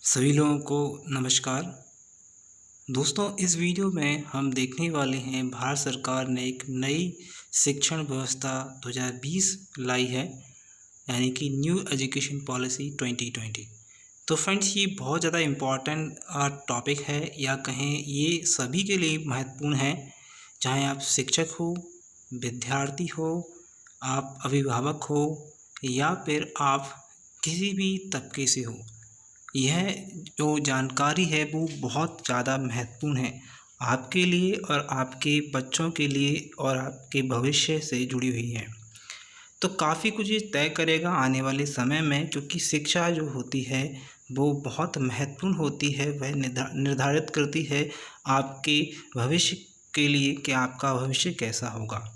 सभी लोगों को नमस्कार। दोस्तों, इस वीडियो में हम देखने वाले हैं भारत सरकार ने एक नई शिक्षण व्यवस्था 2020 लाई है, यानी कि न्यू एजुकेशन पॉलिसी 2020। तो फ्रेंड्स, ये बहुत ज़्यादा इम्पॉर्टेंट टॉपिक है, या कहें ये सभी के लिए महत्वपूर्ण है। चाहे आप शिक्षक हो, विद्यार्थी हो, आप अभिभावक हो, या फिर आप किसी भी तबके से हो, यह जो जानकारी है वो बहुत ज़्यादा महत्वपूर्ण है आपके लिए और आपके बच्चों के लिए और आपके भविष्य से जुड़ी हुई है। तो काफ़ी कुछ ये तय करेगा आने वाले समय में, क्योंकि शिक्षा जो होती है वो बहुत महत्वपूर्ण होती है। वह निर्धारित करती है आपके भविष्य के लिए कि आपका भविष्य कैसा होगा,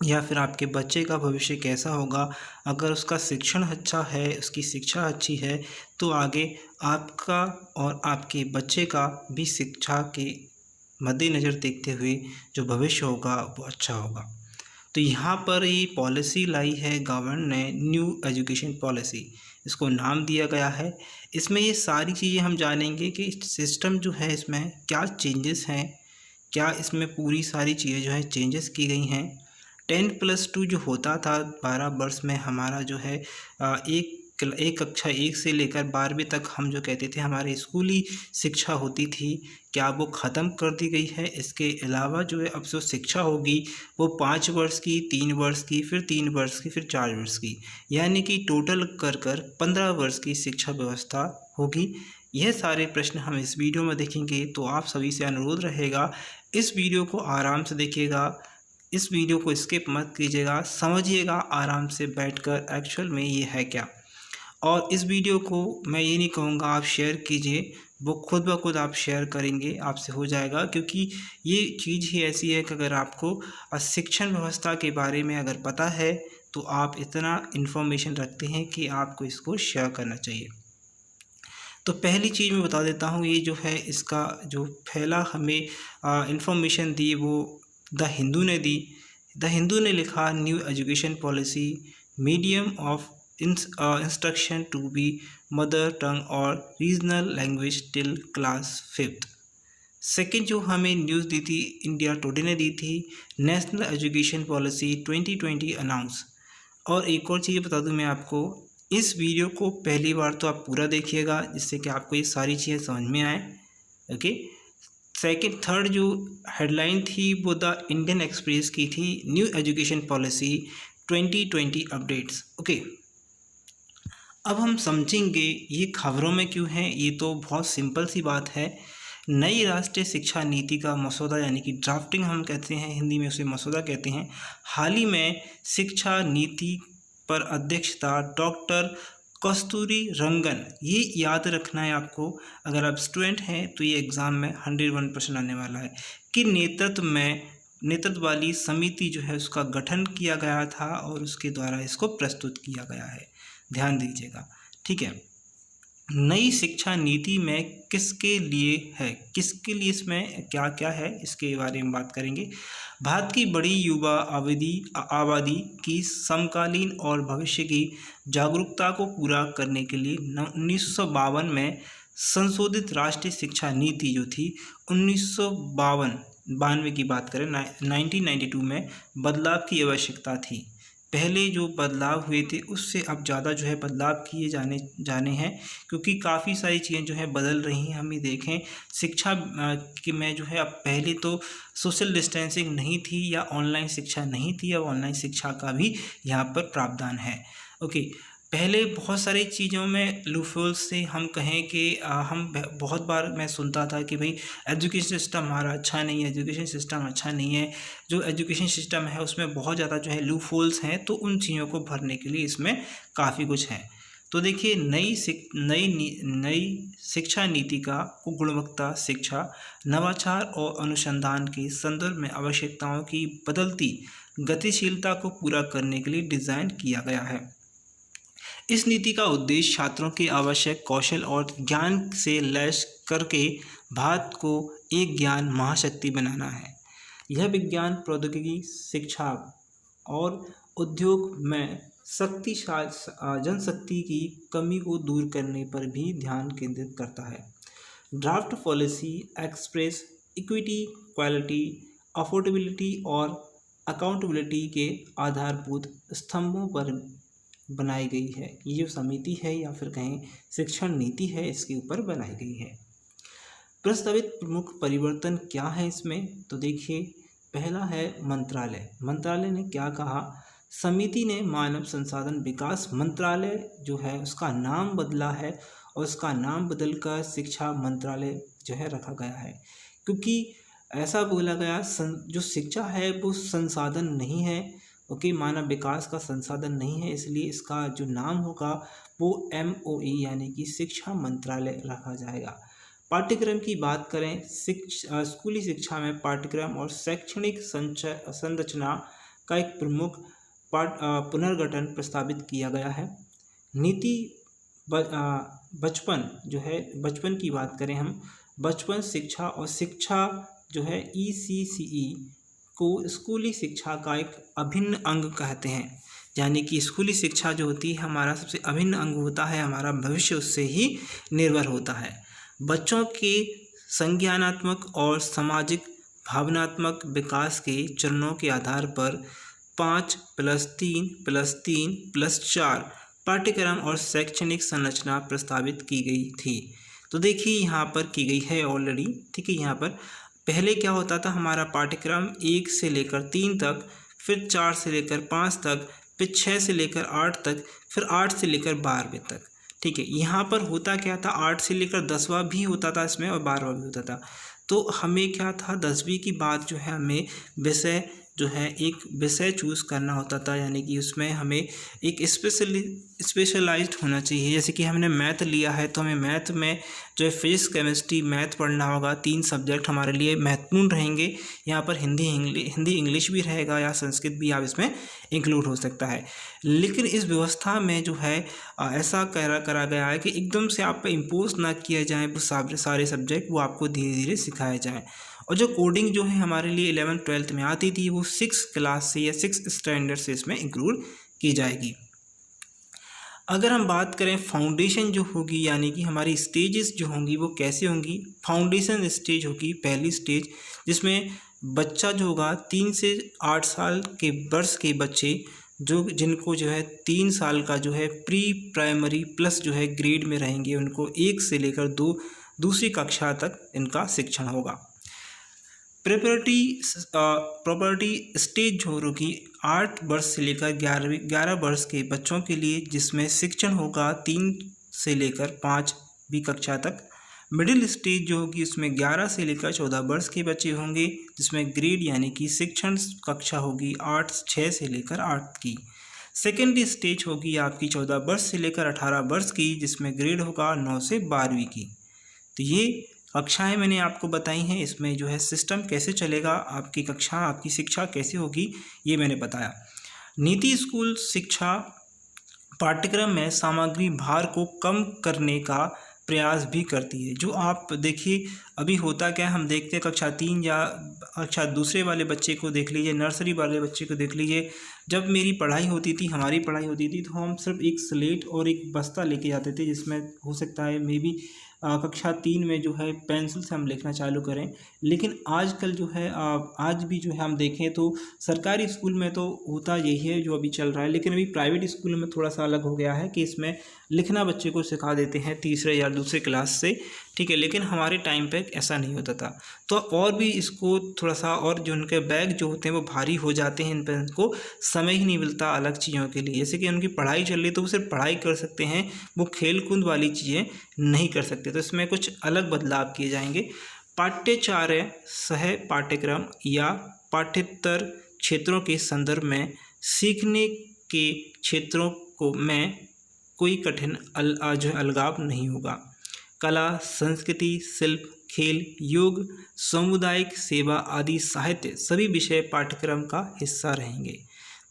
या फिर आपके बच्चे का भविष्य कैसा होगा। अगर उसका शिक्षण अच्छा है, उसकी शिक्षा अच्छी है, तो आगे आपका और आपके बच्चे का भी शिक्षा के मद्देनज़र देखते हुए जो भविष्य होगा वो अच्छा होगा। तो यहाँ पर ये पॉलिसी लाई है गवर्नमेंट ने, न्यू एजुकेशन पॉलिसी इसको नाम दिया गया है। इसमें ये सारी चीज़ें हम जानेंगे कि सिस्टम जो है इसमें क्या चेंजेस हैं, क्या इसमें पूरी सारी चीज़ें जो है चेंजेस की गई हैं। 10+2 जो होता था 12 वर्ष में, हमारा जो है एक कक्षा 1 से लेकर 12वीं तक हम जो कहते थे हमारी स्कूली शिक्षा होती थी, क्या वो ख़त्म कर दी गई है। इसके अलावा जो है अब जो शिक्षा होगी वो 5 वर्ष की, 3 वर्ष की, फिर 3 वर्ष की, फिर 4 वर्ष की, यानी कि टोटल कर 15 वर्ष की शिक्षा व्यवस्था होगी। यह सारे प्रश्न हम इस वीडियो में देखेंगे, तो आप सभी से अनुरोध रहेगा इस वीडियो को आराम से देखिएगा, इस वीडियो को स्किप मत कीजिएगा, समझिएगा आराम से बैठकर एक्चुअल में ये है क्या। और इस वीडियो को मैं ये नहीं कहूँगा आप शेयर कीजिए, वो खुद ब खुद आप शेयर करेंगे आपसे हो जाएगा, क्योंकि ये चीज़ ही ऐसी है कि अगर आपको शिक्षण व्यवस्था के बारे में अगर पता है तो आप इतना इन्फॉर्मेशन रखते हैं कि आपको इसको शेयर करना चाहिए। तो पहली चीज़ मैं बता देता हूँ, ये जो है इसका जो पहला हमें इन्फॉर्मेशन दी वो द हिंदू ने दी। द हिंदू ने लिखा, new education policy medium of instruction to be mother tongue और regional language till class 5th। Second जो हमें न्यूज़ दी थी, इंडिया टुडे ने दी थी, नेशनल एजुकेशन पॉलिसी 2020 अनाउंस। और एक और चीज़ बता दूं मैं आपको, इस वीडियो को पहली बार तो आप पूरा देखिएगा जिससे कि आपको ये सारी चीज़ें समझ में आए। ओके। सेकंड थर्ड जो हेडलाइन थी वो द इंडियन एक्सप्रेस की थी, new education policy 2020 updates. Okay, अब हम समझेंगे ये खबरों में क्यों है। ये तो बहुत सिंपल सी बात है। नई राष्ट्रीय शिक्षा नीति का मसौदा, यानी कि ड्राफ्टिंग हम कहते हैं, हिंदी में उसे मसौदा कहते हैं, हाल ही में शिक्षा नीति पर अध्यक्षता डॉक्टर कस्तूरी रंगन। ये याद रखना है आपको, अगर आप स्टूडेंट हैं तो ये एग्ज़ाम में 101% आने वाला है, कि नेतृत्व वाली समिति जो है उसका गठन किया गया था और उसके द्वारा इसको प्रस्तुत किया गया है। ध्यान दीजिएगा, ठीक है। नई शिक्षा नीति में किसके लिए है, किसके लिए इसमें क्या क्या है, इसके बारे में बात करेंगे। भारत की बड़ी युवा आबादी की समकालीन और भविष्य की जागरूकता को पूरा करने के लिए 1952 में संशोधित राष्ट्रीय शिक्षा नीति जो थी 1952 की बात करें, 1992 में बदलाव की आवश्यकता थी। पहले जो बदलाव हुए थे उससे अब ज़्यादा जो है बदलाव किए जाने हैं, क्योंकि काफ़ी सारी चीज़ें जो है बदल रही हैं। हम ये देखें शिक्षा कि में जो है, अब पहले तो सोशल डिस्टेंसिंग नहीं थी या ऑनलाइन शिक्षा नहीं थी, अब ऑनलाइन शिक्षा का भी यहाँ पर प्रावधान है। ओके, पहले बहुत सारी चीज़ों में लूपहोल्स से हम कहें कि बहुत बार मैं सुनता था कि भाई एजुकेशन सिस्टम हमारा अच्छा नहीं है, एजुकेशन सिस्टम अच्छा नहीं है, जो एजुकेशन सिस्टम है उसमें बहुत ज़्यादा जो है लूपहोल्स हैं, तो उन चीज़ों को भरने के लिए इसमें काफ़ी कुछ है। तो देखिए, नई शिक्षा नीति का गुणवत्ता शिक्षा, नवाचार और अनुसंधान के संदर्भ में आवश्यकताओं की बदलती गतिशीलता को पूरा करने के लिए डिज़ाइन किया गया है। इस नीति का उद्देश्य छात्रों के आवश्यक कौशल और ज्ञान से लैस करके भारत को एक ज्ञान महाशक्ति बनाना है। यह विज्ञान, प्रौद्योगिकी, शिक्षा और उद्योग में जनशक्ति की कमी को दूर करने पर भी ध्यान केंद्रित करता है। Draft policy express equity, quality, affordability और अकाउंटेबिलिटी के आधारभूत स्तंभों पर बनाई गई है। ये जो समिति है या फिर कहें शिक्षण नीति है, इसके ऊपर बनाई गई है। प्रस्तावित प्रमुख परिवर्तन क्या है इसमें, तो देखिए पहला है मंत्रालय। मंत्रालय ने क्या कहा, समिति ने मानव संसाधन विकास मंत्रालय जो है उसका नाम बदला है और उसका नाम बदलकर शिक्षा मंत्रालय जो है रखा गया है, क्योंकि ऐसा बोला गया जो शिक्षा है वो संसाधन नहीं है, ओके, मानव विकास का संसाधन नहीं है, इसलिए इसका जो नाम होगा वो MOE यानी कि शिक्षा मंत्रालय रखा जाएगा। पाठ्यक्रम की बात करें, स्कूली शिक्षा में पाठ्यक्रम और शैक्षणिक संरचना का एक प्रमुख पुनर्गठन प्रस्तावित किया गया है। नीति बचपन जो है, बचपन की बात करें हम, बचपन शिक्षा और शिक्षा जो है ECCE को स्कूली शिक्षा का एक अभिन्न अंग कहते हैं, यानी कि स्कूली शिक्षा जो होती है हमारा सबसे अभिन्न अंग होता है, हमारा भविष्य उससे ही निर्भर होता है। बच्चों के संज्ञानात्मक और सामाजिक भावनात्मक विकास के चरणों के आधार पर 5+3+3+4 पाठ्यक्रम और शैक्षणिक संरचना प्रस्तावित की गई थी। तो देखिए यहाँ पर की गई है ऑलरेडी, ठीक है। यहाँ पर पहले क्या होता था, हमारा पाठ्यक्रम 1 से लेकर 3 तक, फिर 4 से लेकर 5 तक, फिर 6 से लेकर 8 तक, फिर 8 से लेकर 12वीं तक, ठीक है। यहाँ पर होता क्या था, 8 से लेकर 10वां भी होता था इसमें और 12वां भी होता था। तो हमें क्या था, 10वीं की बात जो है हमें विषय जो है एक विषय चूज़ करना होता था, यानी कि उसमें हमें एक स्पेशलाइज्ड होना चाहिए। जैसे कि हमने मैथ लिया है तो हमें मैथ में जो है फिजिक्स, केमिस्ट्री, मैथ पढ़ना होगा। 3 सब्जेक्ट हमारे लिए महत्वपूर्ण रहेंगे। यहाँ पर हिंदी इंग्लिश भी रहेगा या संस्कृत भी आप इसमें इंक्लूड हो सकता है। लेकिन इस व्यवस्था में जो है ऐसा करा गया है कि एकदम से आप पे इम्पोज ना किया जाए वो सारे सब्जेक्ट, वो आपको धीरे धीरे सिखाए जाएँ। और जो कोडिंग जो है हमारे लिए 11th-12th में आती थी वो 6 क्लास से या 6 स्टैंडर्ड से इसमें इंक्लूड की जाएगी। अगर हम बात करें फाउंडेशन जो होगी, यानी कि हमारी स्टेजेस जो होंगी वो कैसे होंगी। फाउंडेशन स्टेज होगी पहली स्टेज, जिसमें बच्चा जो होगा 3 से 8 साल के वर्ष के बच्चे जिनको जो है 3 साल का जो है प्री प्राइमरी प्लस जो है ग्रेड में रहेंगे, उनको 1 से लेकर 2 दूसरी कक्षा तक इनका शिक्षण होगा। प्रॉपर्टी स्टेज जो होगी 8 वर्ष से लेकर 11 वर्ष के बच्चों के लिए, जिसमें शिक्षण होगा 3 से लेकर 5वीं कक्षा तक। मिडिल स्टेज जो होगी उसमें 11 से लेकर 14 वर्ष के बच्चे होंगे, जिसमें ग्रेड यानी कि शिक्षण कक्षा होगी 6 से लेकर 8 की। सेकेंडरी स्टेज होगी आपकी 14 वर्ष से लेकर 18 वर्ष की, जिसमें ग्रेड होगा 9 से 12वीं की। तो ये कक्षाएं मैंने आपको बताई हैं, इसमें जो है सिस्टम कैसे चलेगा, आपकी कक्षा आपकी शिक्षा कैसे होगी ये मैंने बताया। नीति स्कूल शिक्षा पाठ्यक्रम में सामग्री भार को कम करने का प्रयास भी करती है। जो आप देखिए अभी होता क्या है, हम देखते हैं कक्षा 3 या कक्षा दूसरे वाले बच्चे को देख लीजिए, नर्सरी वाले बच्चे को देख लीजिए। जब मेरी पढ़ाई होती थी, हमारी पढ़ाई होती थी, तो हम सिर्फ एक स्लेट और एक बस्ता लेके जाते थे, जिसमें हो सकता है मे बी कक्षा 3 में जो है पेंसिल से हम लिखना चालू करें। लेकिन आजकल जो है आज भी जो है हम देखें तो सरकारी स्कूल में तो होता यही है जो अभी चल रहा है, लेकिन अभी प्राइवेट स्कूल में थोड़ा सा अलग हो गया है कि इसमें लिखना बच्चे को सिखा देते हैं तीसरे या दूसरे क्लास से, ठीक है। लेकिन हमारे टाइम पे ऐसा नहीं होता था। तो और भी इसको थोड़ा सा, और जो उनके बैग जो होते हैं वो भारी हो जाते हैं, इन पर उनको समय ही नहीं मिलता अलग चीज़ों के लिए। जैसे कि उनकी पढ़ाई चल रही है तो वो सिर्फ पढ़ाई कर सकते हैं, वो खेल कूद वाली चीज़ें नहीं कर सकते। तो इसमें कुछ अलग बदलाव किए जाएंगे। पाठ्यचर्या सह पाठ्यक्रम या पाठ्येतर क्षेत्रों के संदर्भ में सीखने के क्षेत्रों में कोई कठिन जो अलगाव नहीं होगा। कला, संस्कृति, शिल्प, खेल, योग, सामुदायिक सेवा आदि साहित्य सभी विषय पाठ्यक्रम का हिस्सा रहेंगे।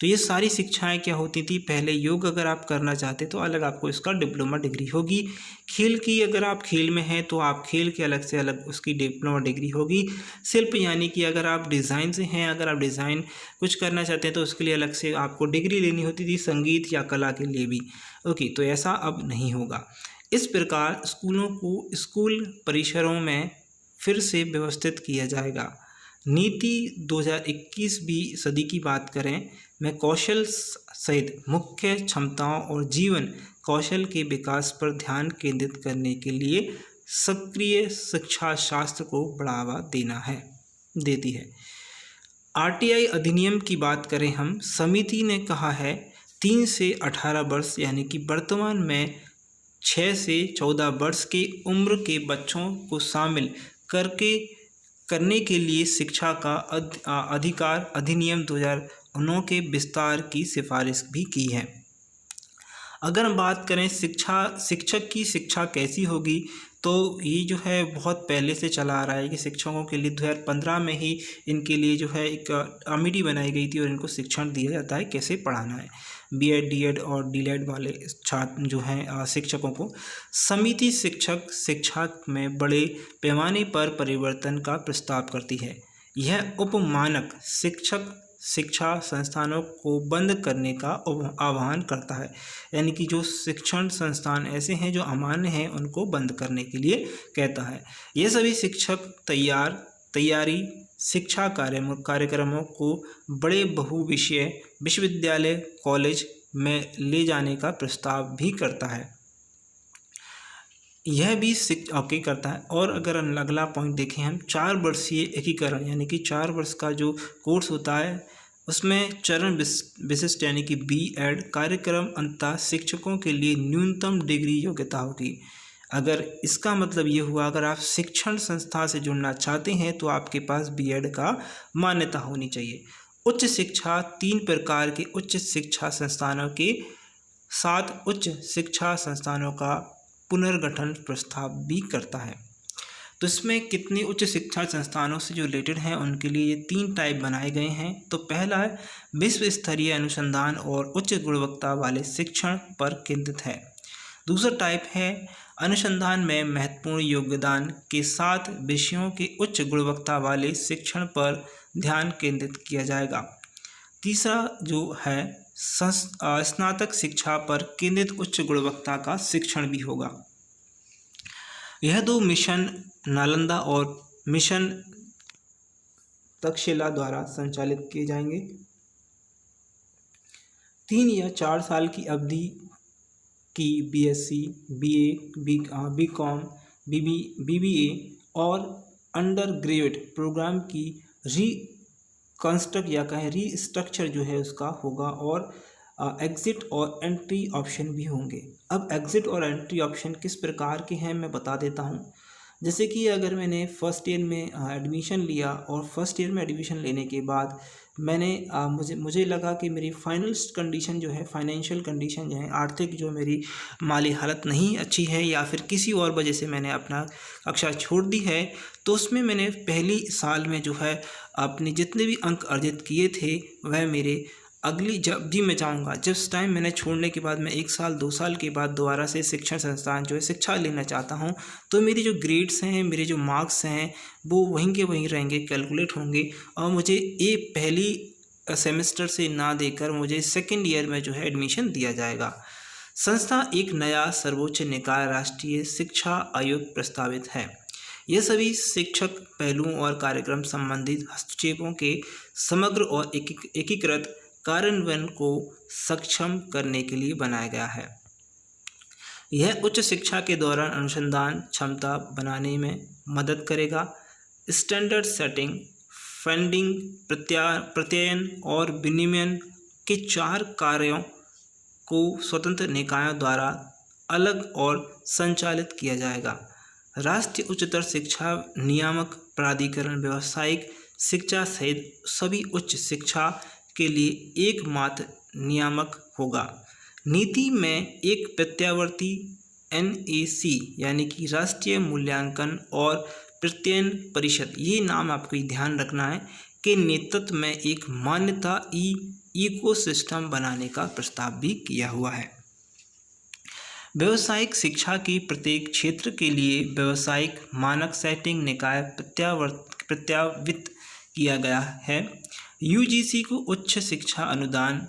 तो तो ये सारी शिक्षाएं क्या होती थी, पहले योग अगर आप करना चाहते तो अलग आपको इसका डिप्लोमा डिग्री होगी, खेल की अगर आप खेल में हैं तो आप खेल के अलग से अलग उसकी डिप्लोमा डिग्री होगी, शिल्प यानी कि अगर आप डिज़ाइन से हैं, अगर आप डिज़ाइन कुछ करना चाहते हैं तो उसके लिए अलग से आपको डिग्री लेनी होती थी, संगीत या कला के लिए भी। ओके, तो ऐसा अब नहीं होगा। इस प्रकार स्कूलों को स्कूल परिसरों में फिर से व्यवस्थित किया जाएगा। नीति 2021वीं सदी की बात करें, में कौशल सहित मुख्य क्षमताओं और जीवन कौशल के विकास पर ध्यान केंद्रित करने के लिए सक्रिय शिक्षा शास्त्र को बढ़ावा देती है। आरटीआई अधिनियम की बात करें हम, समिति ने कहा है 3 से 18 वर्ष यानी कि वर्तमान में 6 से 14 वर्ष की उम्र के बच्चों को शामिल करने के लिए शिक्षा का अधिकार अधिनियम 2009 के विस्तार की सिफारिश भी की है। अगर हम बात करें शिक्षक की शिक्षा कैसी होगी, तो ये जो है बहुत पहले से चला आ रहा है कि शिक्षकों के लिए 2015 में ही इनके लिए जो है एक कमेटी बनाई गई थी और इनको शिक्षण दिया जाता है कैसे पढ़ाना है। बीएड, डीएड और डीएलएड वाले छात्र जो हैं शिक्षकों को समिति शिक्षक शिक्षा में बड़े पैमाने पर परिवर्तन का प्रस्ताव करती है। यह उपमानक शिक्षक शिक्षा संस्थानों को बंद करने का आह्वान करता है, यानी कि जो शिक्षण संस्थान ऐसे हैं जो अमान्य हैं उनको बंद करने के लिए कहता है। ये सभी शिक्षक तैयारी शिक्षा कार्यक्रमों को बड़े बहुविषय विश्वविद्यालय कॉलेज में ले जाने का प्रस्ताव भी करता है। यह भी ओके करता है। और अगर अगला पॉइंट देखें हम, 4 वर्षीय एकीकरण यानी कि 4 वर्ष का जो कोर्स होता है उसमें चरण विशिष्ट यानी कि बीएड कार्यक्रम अंततः शिक्षकों के लिए न्यूनतम डिग्री योग्यता होगी। अगर इसका मतलब ये हुआ अगर आप शिक्षण संस्था से जुड़ना चाहते हैं तो आपके पास बीएड का मान्यता होनी चाहिए। उच्च शिक्षा 3 प्रकार के उच्च शिक्षा संस्थानों के साथ उच्च शिक्षा संस्थानों का पुनर्गठन प्रस्ताव भी करता है। तो इसमें कितने उच्च शिक्षा संस्थानों से जो रिलेटेड हैं उनके लिए ये 3 टाइप बनाए गए हैं। तो पहला है विश्व स्तरीय अनुसंधान और उच्च गुणवत्ता वाले शिक्षण पर केंद्रित है। दूसरा टाइप है अनुसंधान में महत्वपूर्ण योगदान के साथ विषयों के उच्च गुणवत्ता वाले शिक्षण पर ध्यान केंद्रित किया जाएगा। तीसरा जो है स्नातक शिक्षा पर केंद्रित उच्च गुणवत्ता का शिक्षण भी होगा। यह 2 मिशन नालंदा और मिशन तक्षशिला द्वारा संचालित किए जाएंगे। 3 या 4 साल की अवधि की बीएससी, बीए, बीकॉम, बीबीए और अंडर ग्रेजुएट प्रोग्राम की रीस्ट्रक्चर जो है उसका होगा और एग्ज़िट और एंट्री ऑप्शन भी होंगे। अब एग्ज़िट और एंट्री ऑप्शन किस प्रकार के हैं मैं बता देता हूँ। जैसे कि अगर मैंने फर्स्ट ईयर में एडमिशन लिया और फर्स्ट ईयर में एडमिशन लेने के बाद मैंने मुझे लगा कि मेरी कंडीशन जो है फाइनेंशियल कंडीशन जो है आर्थिक जो मेरी माली हालत नहीं अच्छी है या फिर किसी और वजह से मैंने अपना कक्षा छोड़ दी है, तो उसमें मैंने पहली साल में जो है अपने जितने भी अंक अर्जित किए थे वह मेरे अगली जब भी मैं चाहूँगा जिस टाइम मैंने छोड़ने के बाद मैं 1 साल 2 साल के बाद दोबारा से शिक्षण संस्थान जो है शिक्षा लेना चाहता हूँ, तो मेरी जो ग्रेड्स हैं मेरे जो मार्क्स हैं वो वहीं के वहीं रहेंगे, कैलकुलेट होंगे और मुझे पहली सेमेस्टर से ना देकर मुझे सेकेंड ईयर में जो है एडमिशन दिया जाएगा। संस्था एक नया सर्वोच्च निकाय राष्ट्रीय शिक्षा आयोग प्रस्तावित है। यह सभी शिक्षक पहलुओं और कार्यक्रम संबंधित हस्तक्षेपों के समग्र और एकीकृत कार्यान्वयन को सक्षम करने के लिए बनाया गया है। यह उच्च शिक्षा के दौरान अनुसंधान क्षमता बनाने में मदद करेगा। स्टैंडर्ड सेटिंग, फंडिंग, प्रत्ययन और विनियमन के 4 कार्यों को स्वतंत्र निकायों द्वारा अलग और संचालित किया जाएगा। राष्ट्रीय उच्चतर शिक्षा नियामक प्राधिकरण व्यावसायिक शिक्षा सहित सभी उच्च शिक्षा के लिए एकमात्र नियामक होगा। नीति में एक प्रत्यावर्ती NAC यानी कि राष्ट्रीय मूल्यांकन और प्रत्ययन परिषद, ये नाम आपको ध्यान रखना है, के नेतृत्व में एक मान्यता इकोसिस्टम बनाने का प्रस्ताव भी किया हुआ है। व्यावसायिक शिक्षा की प्रत्येक क्षेत्र के लिए व्यावसायिक मानक सेटिंग निकाय प्रत्यावित किया गया है। यूजीसी को उच्च शिक्षा अनुदान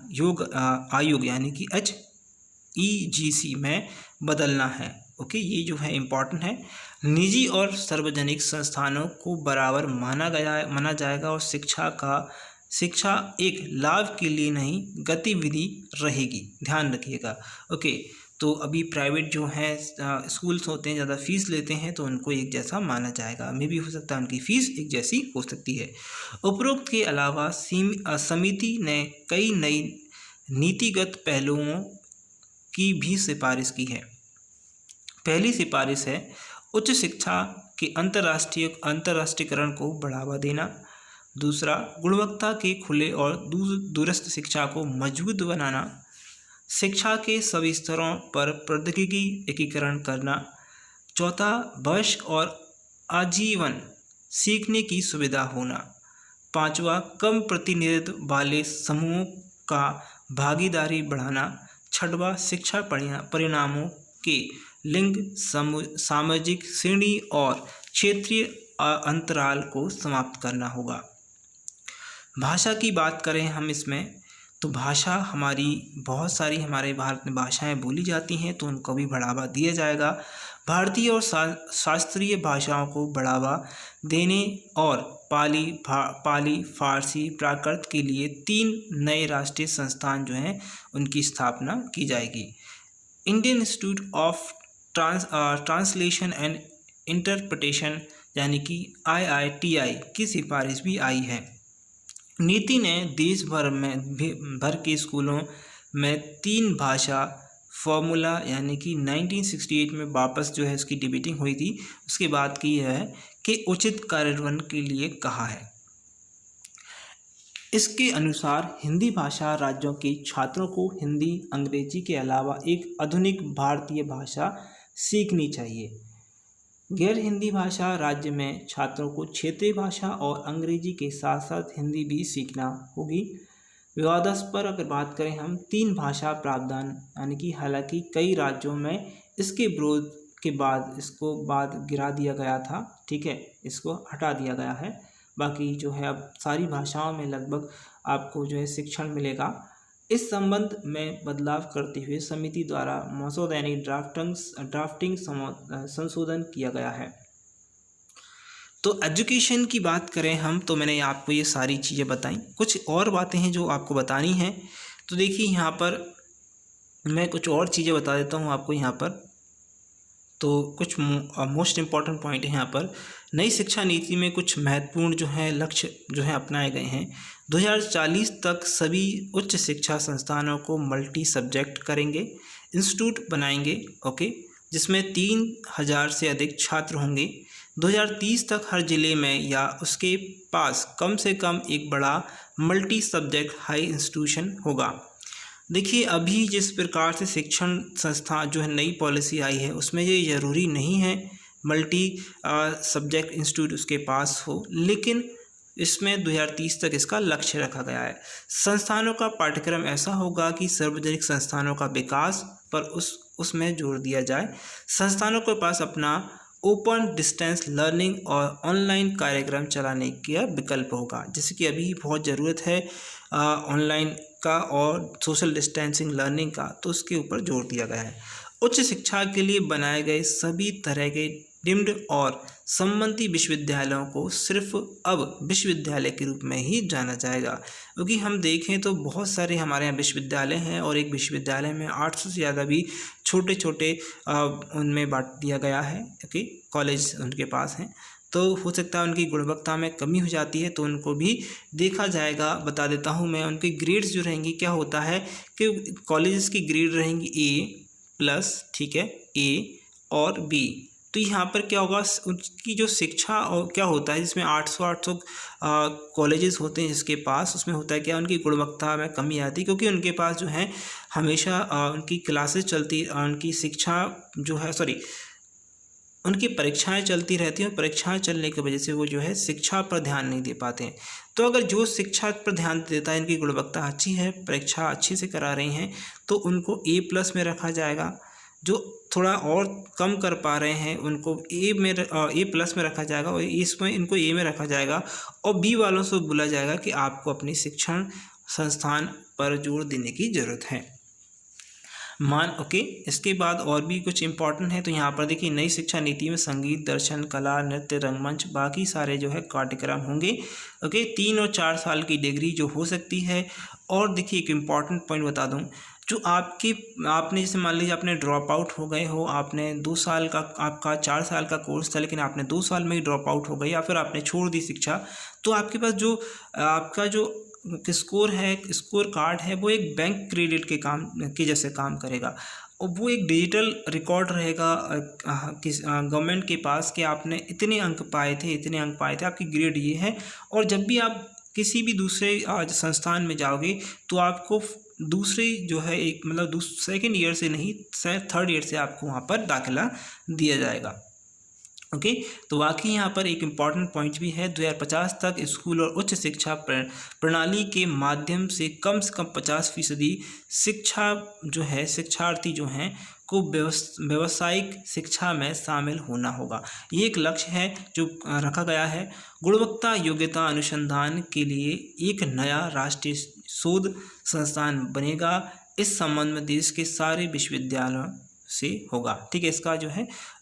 आयोग यानी कि HEGC में बदलना है। ओके, ये जो है इम्पॉर्टेंट है। निजी और सार्वजनिक संस्थानों को बराबर माना जाएगा और शिक्षा एक लाभ के लिए नहीं गतिविधि रहेगी, ध्यान रखिएगा। ओके, तो अभी प्राइवेट जो है स्कूल्स होते हैं ज़्यादा फीस लेते हैं तो उनको एक जैसा माना जाएगा, मे भी हो सकता है उनकी फ़ीस एक जैसी हो सकती है। उपरोक्त के अलावा समिति ने कई नई नीतिगत पहलुओं की भी सिफारिश की है। पहली सिफारिश है उच्च शिक्षा के अंतर्राष्ट्रीयकरण को बढ़ावा देना। दूसरा, गुणवत्ता के खुले और दूरस्थ शिक्षा को मजबूत बनाना। शिक्षा के सभी स्तरों पर प्रौद्योगिकी एकीकरण करना। चौथा, वयस्क और आजीवन सीखने की सुविधा होना। पांचवा, कम प्रतिनिधित्व वाले समूहों का भागीदारी बढ़ाना। छठवां, शिक्षा परिणामों के लिंग, सामाजिक श्रेणी और क्षेत्रीय अंतराल को समाप्त करना होगा। भाषा की बात करें हम इसमें, तो भाषा हमारी बहुत सारी हमारे भारत में भाषाएं बोली जाती हैं तो उनको भी बढ़ावा दिया जाएगा। भारतीय और शास्त्रीय भाषाओं को बढ़ावा देने और पाली, फारसी, प्राकृत के लिए 3 नए राष्ट्रीय संस्थान जो हैं उनकी स्थापना की जाएगी। Indian institute of translation and interpretation यानी कि IITI की सिफारिश भी आई है। नीति ने देश भर के स्कूलों में 3 भाषा फॉर्मूला यानी कि 1968 में वापस जो है इसकी डिबेटिंग हुई थी, उसके बाद की है कि उचित कार्यान्वयन के लिए कहा है। इसके अनुसार हिंदी भाषा राज्यों के छात्रों को हिंदी, अंग्रेजी के अलावा एक आधुनिक भारतीय भाषा सीखनी चाहिए। गैर हिंदी भाषा राज्य में छात्रों को क्षेत्रीय भाषा और अंग्रेजी के साथ साथ हिंदी भी सीखना होगी। विवादास्पद अगर बात करें हम 3 भाषा प्रावधान यानी कि हालांकि कई राज्यों में इसके विरोध के बाद इसको गिरा दिया गया था, ठीक है, इसको हटा दिया गया है। बाकी जो है अब सारी भाषाओं में लगभग आपको जो है शिक्षण मिलेगा। इस संबंध में बदलाव करते हुए समिति द्वारा मसौदा यानी ड्राफ्टिंग संशोधन किया गया है। तो एजुकेशन की बात करें हम, तो मैंने आपको ये सारी चीज़ें बताई। कुछ और बातें हैं जो आपको बतानी हैं, तो देखिए यहाँ पर मैं कुछ और चीज़ें बता देता हूँ आपको यहाँ पर। तो कुछ मोस्ट इम्पॉर्टेंट पॉइंट है यहाँ पर। नई शिक्षा नीति में कुछ महत्वपूर्ण जो है लक्ष्य जो है अपनाए गए हैं। 2040 तक सभी उच्च शिक्षा संस्थानों को मल्टी सब्जेक्ट करेंगे, इंस्टीट्यूट बनाएंगे, ओके, जिसमें 3000 से अधिक छात्र होंगे। 2030 तक हर जिले में या उसके पास कम से कम एक बड़ा मल्टी सब्जेक्ट हाई इंस्टीट्यूशन होगा। देखिए अभी जिस प्रकार से शिक्षण संस्था जो है नई पॉलिसी आई है उसमें ये ज़रूरी नहीं है मल्टी सब्जेक्ट इंस्टीट्यूट उसके पास हो, लेकिन इसमें 2030 तक इसका लक्ष्य रखा गया है। संस्थानों का पाठ्यक्रम ऐसा होगा कि सार्वजनिक संस्थानों का विकास पर उसमें जोर दिया जाए। संस्थानों के पास अपना ओपन डिस्टेंस लर्निंग और ऑनलाइन कार्यक्रम चलाने का विकल्प होगा, जैसे कि अभी बहुत ज़रूरत है ऑनलाइन का और सोशल डिस्टेंसिंग लर्निंग का, तो उसके ऊपर जोर दिया गया है। उच्च शिक्षा के लिए बनाए गए सभी तरह के डीम्ड और संबंधित विश्वविद्यालयों को सिर्फ अब विश्वविद्यालय के रूप में ही जाना जाएगा, क्योंकि हम देखें तो बहुत सारे हमारे यहाँ विश्वविद्यालय हैं और एक विश्वविद्यालय में 800 से ज़्यादा भी छोटे छोटे उनमें बांट दिया गया है, ओके, कॉलेज उनके पास हैं। तो हो सकता है उनकी गुणवत्ता में कमी हो जाती है, तो उनको भी देखा जाएगा। बता देता हूँ मैं, उनकी ग्रेड्स जो रहेंगी, क्या होता है कि कॉलेजेस की ग्रेड रहेंगी A+, ठीक है, A और B। तो यहाँ पर क्या होगा, उनकी जो शिक्षा और क्या होता है जिसमें 800 कॉलेजेस होते हैं जिसके पास, उसमें होता है क्या, उनकी गुणवत्ता में कमी आती है, क्योंकि उनके पास जो है हमेशा उनकी क्लासेस चलती, उनकी शिक्षा जो है उनकी परीक्षाएं चलती रहती हैं और परीक्षाएं चलने की वजह से वो जो है शिक्षा पर ध्यान नहीं दे पाते हैं। तो अगर जो शिक्षा पर ध्यान देता है, इनकी गुणवत्ता अच्छी है, परीक्षा अच्छे से करा रही हैं, तो उनको A+ में रखा जाएगा। जो थोड़ा और कम कर पा रहे हैं उनको A+ में रखा जाएगा और इसमें इनको A में रखा जाएगा और B वालों से बोला जाएगा कि आपको अपनी शिक्षण संस्थान पर जोर देने की ज़रूरत है। ओके, इसके बाद और भी कुछ इम्पोर्टेंट है। तो यहाँ पर देखिए, नई शिक्षा नीति में संगीत, दर्शन, कला, नृत्य, रंगमंच, बाकी सारे जो है पाठ्यक्रम होंगे। ओके, 3 और 4 साल की डिग्री जो हो सकती है। और देखिए, एक इम्पॉर्टेंट पॉइंट बता दूँ, जो आपने जैसे मान लीजिए आपने ड्रॉप आउट हो गए हो, आपने 2 साल का, आपका 4 साल का कोर्स था लेकिन आपने 2 साल में ही ड्रॉप आउट हो गए या फिर आपने छोड़ दी शिक्षा, तो आपके पास जो आपका जो स्कोर कार्ड है वो एक बैंक क्रेडिट के जैसे काम करेगा और वो एक डिजिटल रिकॉर्ड रहेगा गवर्नमेंट के पास कि आपने इतने अंक पाए थे, आपकी ग्रेड ये है। और जब भी आप किसी भी दूसरे संस्थान में जाओगे तो आपको दूसरे जो है एक मतलब सेकेंड ईयर से नहीं, शायद 3rd ईयर से आपको वहाँ पर दाखिला दिया जाएगा। ओके, तो वाकई यहाँ पर एक इम्पॉर्टेंट पॉइंट भी है। 2050 तक स्कूल और उच्च शिक्षा प्रणाली के माध्यम से कम 50% शिक्षा जो है शिक्षार्थी जो हैं को व्यावसायिक शिक्षा में शामिल होना होगा। ये एक लक्ष्य है जो रखा गया है। गुणवत्ता योग्यता अनुसंधान के लिए एक नया राष्ट्रीय शोध संस्थान बनेगा। इस संबंध में देश के सारे विश्वविद्यालयों से होगा। ठीक है,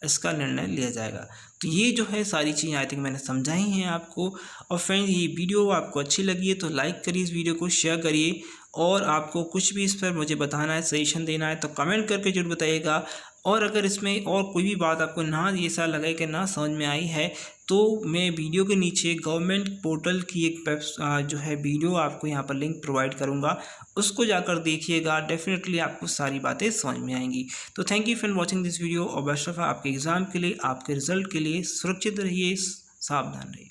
इसका निर्णय लिया जाएगा। तो ये जो है सारी चीज़ें आई थिंक मैंने समझाई हैं आपको। और फ्रेंड्स, ये वीडियो आपको अच्छी लगी है तो लाइक करिए, इस वीडियो को शेयर करिए और आपको कुछ भी इस पर मुझे बताना है, सजेशन देना है तो कमेंट करके जरूर बताइएगा। और अगर इसमें और कोई भी बात आपको ये ऐसा लगे कि ना समझ में आई है तो मैं वीडियो के नीचे गवर्नमेंट पोर्टल की एक जो है वीडियो आपको यहाँ पर लिंक प्रोवाइड करूँगा, उसको जाकर देखिएगा। डेफिनेटली आपको सारी बातें समझ में आएंगी। तो thank you for watching this video और बेस्ट ऑफ आपके एग्ज़ाम के लिए, आपके रिजल्ट के लिए सुरक्षित रहिए, सावधान रहिए।